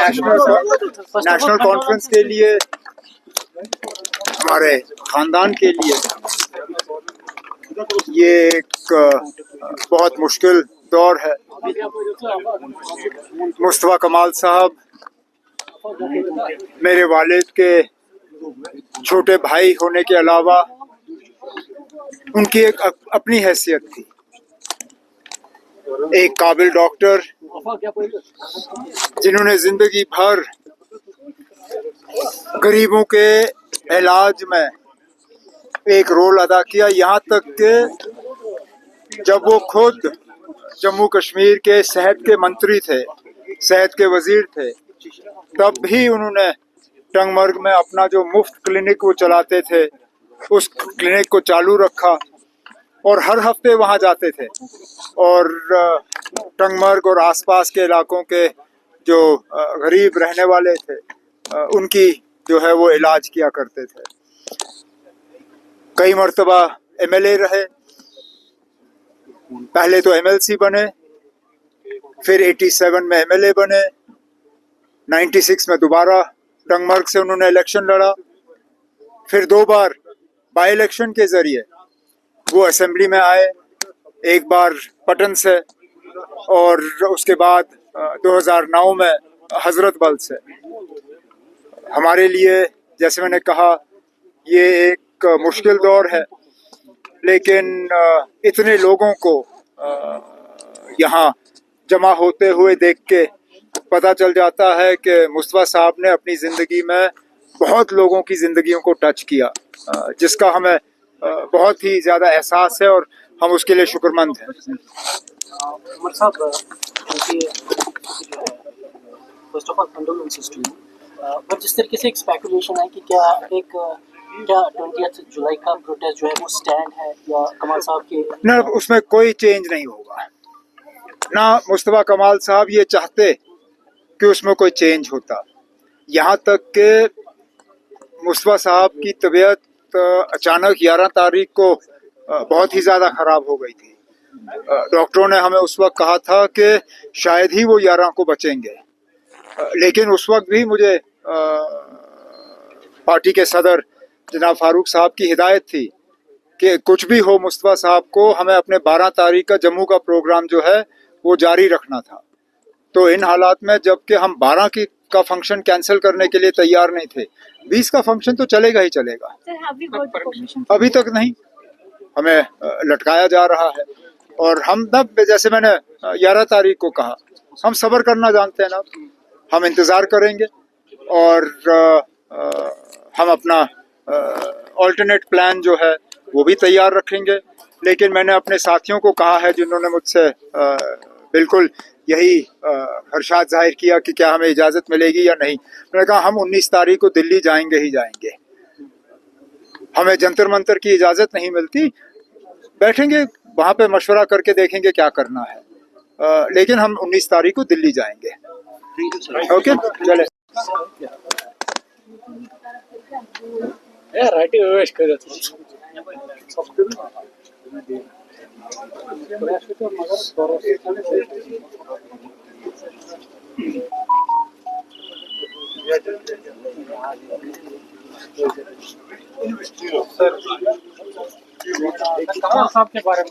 National conference के लिए, हमारे खानदान के लिए ये एक बहुत मुश्किल दौर है। मुस्तफ़ा कमाल साहब मेरे वालिद के छोटे भाई होने के अलावा उनकी एक अपनी हैसियत थी। एक काबिल डॉक्टर जिन्होंने जिंदगी भर गरीबों के इलाज में एक रोल अदा किया, यहाँ तक कि जब वो खुद जम्मू कश्मीर के सेहत के मंत्री थे, सेहत के वजीर थे, तब भी उन्होंने टंगमर्ग में अपना जो मुफ्त क्लिनिक वो चलाते थे, उस क्लिनिक को चालू रखा और हर हफ्ते वहाँ जाते थे और टंगमर्ग और आसपास के इलाकों के जो गरीब रहने वाले थे उनकी जो है वो इलाज किया करते थे। कई मर्तबा एमएलए रहे, पहले तो एमएलसी बने, फिर 87 में एमएलए बने, 96 में दोबारा टंगमर्ग से उन्होंने इलेक्शन लड़ा, फिर 2 बार बाई इलेक्शन के जरिए वो असेंबली में आए, एक बार पटन से और उसके बाद 2009 में हजरत बल से। हमारे लिए, जैसे मैंने कहा, ये एक मुश्किल दौर है, लेकिन इतने लोगों को यहाँ जमा होते हुए देख के पता चल जाता है कि मुस्तफ़ा साहब ने अपनी ज़िंदगी में बहुत लोगों की ज़िंदगियों को टच किया, जिसका हमें बहुत ही ज़्यादा एहसास है और हम उसके लिए शुक्रमंद हैं। उमर साहब, first of all condolences to you, पर जिस तरीके से एक स्पेकुलेशन है कि क्या 20 जुलाई का प्रोटेस्ट जो है वो स्टैंड है या कमाल साहब के ना, उसमें कोई चेंज नहीं होगा। ना मुस्तफ़ा कमाल साहब ये चाहते कि उसमें कोई चेंज होता। यहाँ तक कि मुस्तफ़ा साहब की तबीयत अचानक 11 तारीख को बहुत ही ज़्यादा ख़राब हो गई थी। डॉक्टरों ने हमें उस वक्त कहा था कि शायद ही वो 11 को बचेंगे, लेकिन उस वक्त भी मुझे पार्टी के सदर जनाब फारूक साहब की हिदायत थी कि कुछ भी हो मुस्तफ़ा साहब को हमें अपने 12 तारीख का जम्मू का प्रोग्राम जो है वो जारी रखना था। तो इन हालात में जबकि हम 12 का फंक्शन कैंसिल करने के लिए तैयार नहीं थे, 20 का फंक्शन तो चलेगा ही चलेगा। अभी तक नहीं, हमें लटकाया जा रहा है और हम तब, जैसे मैंने 11 तारीख को कहा, हम सब्र करना जानते हैं ना, हम इंतज़ार करेंगे और हम अपना ऑल्टरनेट प्लान जो है वो भी तैयार रखेंगे। लेकिन मैंने अपने साथियों को कहा है जिन्होंने मुझसे बिल्कुल यही हर्षात जाहिर किया कि क्या हमें इजाज़त मिलेगी या नहीं, मैंने कहा हम 19 तारीख को दिल्ली जाएंगे ही जाएंगे। हमें जंतर मंतर की इजाज़त नहीं मिलती, बैठेंगे वहाँ पे मशवरा करके देखेंगे क्या करना है, लेकिन हम 19 तारीख को दिल्ली जाएंगे। ओके, चले। साहब के बारे में